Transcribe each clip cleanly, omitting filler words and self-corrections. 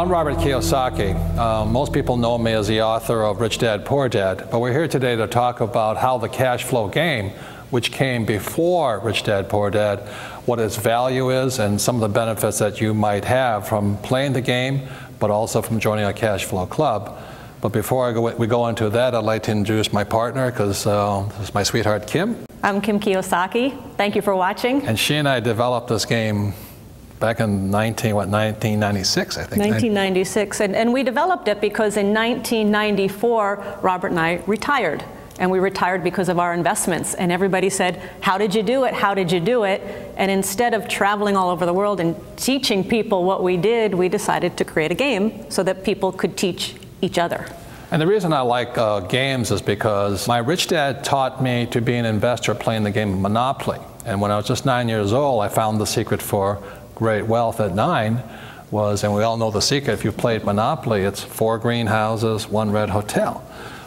I'm Robert Kiyosaki. Most people know me as the author of Rich Dad, Poor Dad, but we're here today to talk about how the cash flow game, which came before Rich Dad, Poor Dad, what its value is and some of the benefits that you might have from playing the game, but also from joining a cash flow club. But before we go into that, I'd like to introduce my partner, because this is my sweetheart, Kim. I'm Kim Kiyosaki. Thank you for watching. And she and I developed this game back in 1996, I think. 1996, and we developed it because in 1994, Robert and I retired. And we retired because of our investments. And everybody said, how did you do it? How did you do it? And instead of traveling all over the world and teaching people what we did, we decided to create a game so that people could teach each other. And the reason I like games is because my rich dad taught me to be an investor playing the game of Monopoly. And when I was just 9 years old, I found the secret for great wealth at 9 was, and we all know the secret, if you played Monopoly, it's 4 greenhouses, 1 red hotel.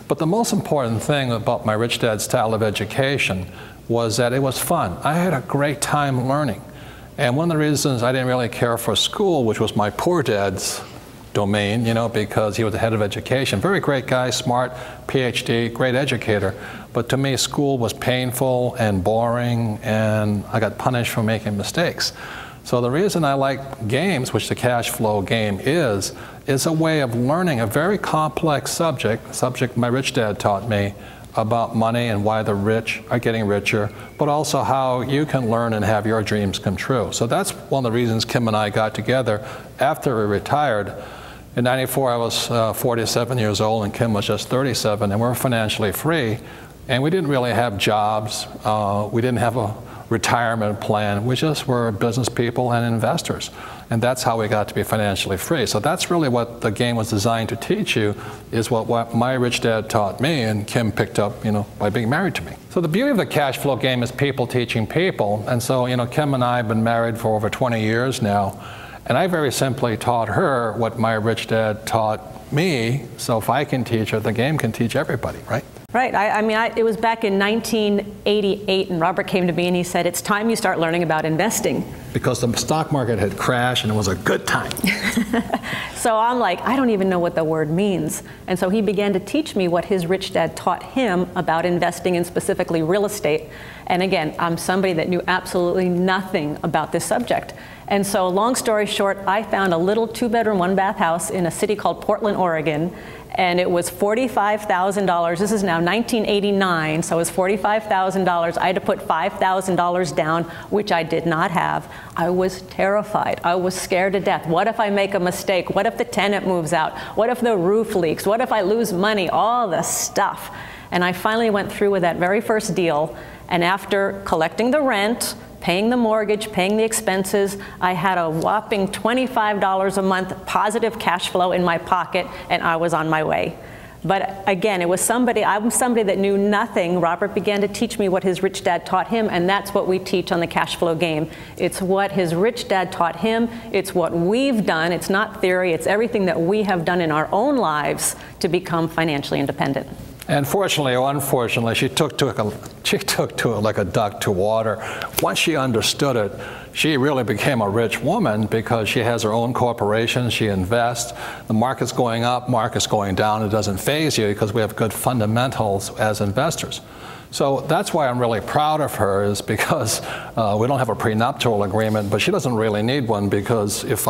But the most important thing about my rich dad's style of education was that it was fun. I had a great time learning. And one of the reasons I didn't really care for school, which was my poor dad's domain, you know, because he was the head of education. Very great guy, smart, PhD, great educator. But to me, school was painful and boring, and I got punished for making mistakes. So the reason I like games, which the cash flow game is a way of learning a very complex subject my rich dad taught me about money and why the rich are getting richer, but also how you can learn and have your dreams come true. So that's one of the reasons Kim and I got together after we retired. In '94, I was 47 years old and Kim was just 37, and we were financially free. And we didn't really have jobs. We didn't have a retirement plan. We just were business people and investors. And that's how we got to be financially free. So that's really what the game was designed to teach you, is what my rich dad taught me and Kim picked up, you know, by being married to me. So the beauty of the cash flow game is people teaching people. And so, you know, Kim and I have been married for over 20 years now. And I very simply taught her what my rich dad taught me. So if I can teach her, the game can teach everybody, right? Right. I mean, it was back in 1988, and Robert came to me and he said, it's time you start learning about investing. Because the stock market had crashed and it was a good time. So I'm like, I don't even know what the word means. And so he began to teach me what his rich dad taught him about investing, and specifically real estate. And again, I'm somebody that knew absolutely nothing about this subject. And so long story short, I found a little 2-bedroom, 1-bath house in a city called Portland, Oregon. And it was $45,000. This is now 1989, so it was $45,000. I had to put $5,000 down, which I did not have. I was terrified. I was scared to death. What if I make a mistake? What if the tenant moves out? What if the roof leaks? What if I lose money? All the stuff. And I finally went through with that very first deal. And after collecting the rent, paying the mortgage, paying the expenses, I had a whopping $25 a month positive cash flow in my pocket, and I was on my way. But again, I'm somebody that knew nothing. Robert began to teach me what his rich dad taught him, and that's what we teach on the cash flow game. It's what his rich dad taught him. It's what we've done. It's not theory. It's everything that we have done in our own lives to become financially independent. And fortunately or unfortunately, she took to it like a duck to water. Once she understood it, she really became a rich woman because she has her own corporation, she invests. The market's going up, market's going down. It doesn't faze you because we have good fundamentals as investors. So that's why I'm really proud of her, is because we don't have a prenuptial agreement, but she doesn't really need one, because if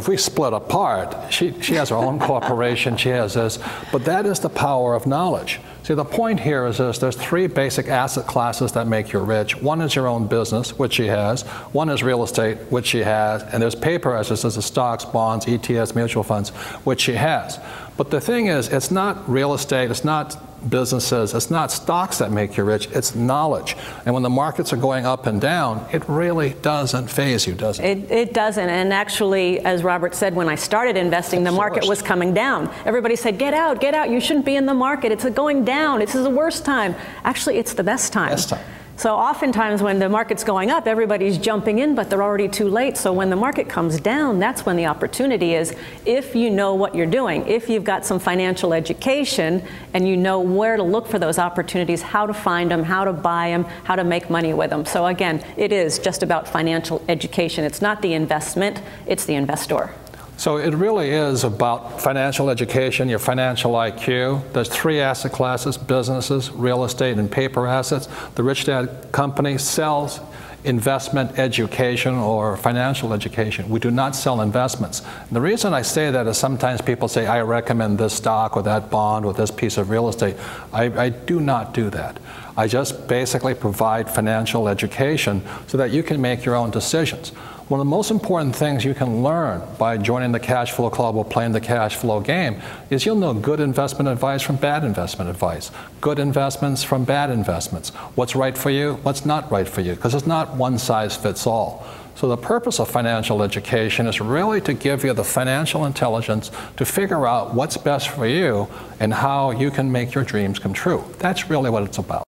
we split apart, she has her own corporation, she has this, but that is the power of knowledge. See, the point here is this: there's 3 basic asset classes that make you rich. One is your own business, which she has. One is real estate, which she has. And there's paper assets, such as stocks, bonds, ETFs, mutual funds, which she has. But the thing is, it's not real estate, it's not businesses, it's not stocks that make you rich, it's knowledge. And when the markets are going up and down, it really doesn't faze you, does it? It doesn't. And actually, as Robert said, when I started investing, the market was coming down. Everybody said, get out, you shouldn't be in the market, it's going down, this is the worst time. Actually, it's the best time. Best time. So oftentimes when the market's going up, everybody's jumping in, but they're already too late. So when the market comes down, that's when the opportunity is, if you know what you're doing, if you've got some financial education and you know where to look for those opportunities, how to find them, how to buy them, how to make money with them. So again, it is just about financial education. It's not the investment, it's the investor. So it really is about financial education, your financial IQ. There's 3 asset classes: businesses, real estate, and paper assets. The Rich Dad Company sells investment education or financial education. We do not sell investments. And the reason I say that is sometimes people say, I recommend this stock or that bond or this piece of real estate. I do not do that. I just basically provide financial education so that you can make your own decisions. One of the most important things you can learn by joining the Cash Flow Club or playing the cash flow game is you'll know good investment advice from bad investment advice, good investments from bad investments, what's right for you, what's not right for you, because it's not one size fits all. So the purpose of financial education is really to give you the financial intelligence to figure out what's best for you and how you can make your dreams come true. That's really what it's about.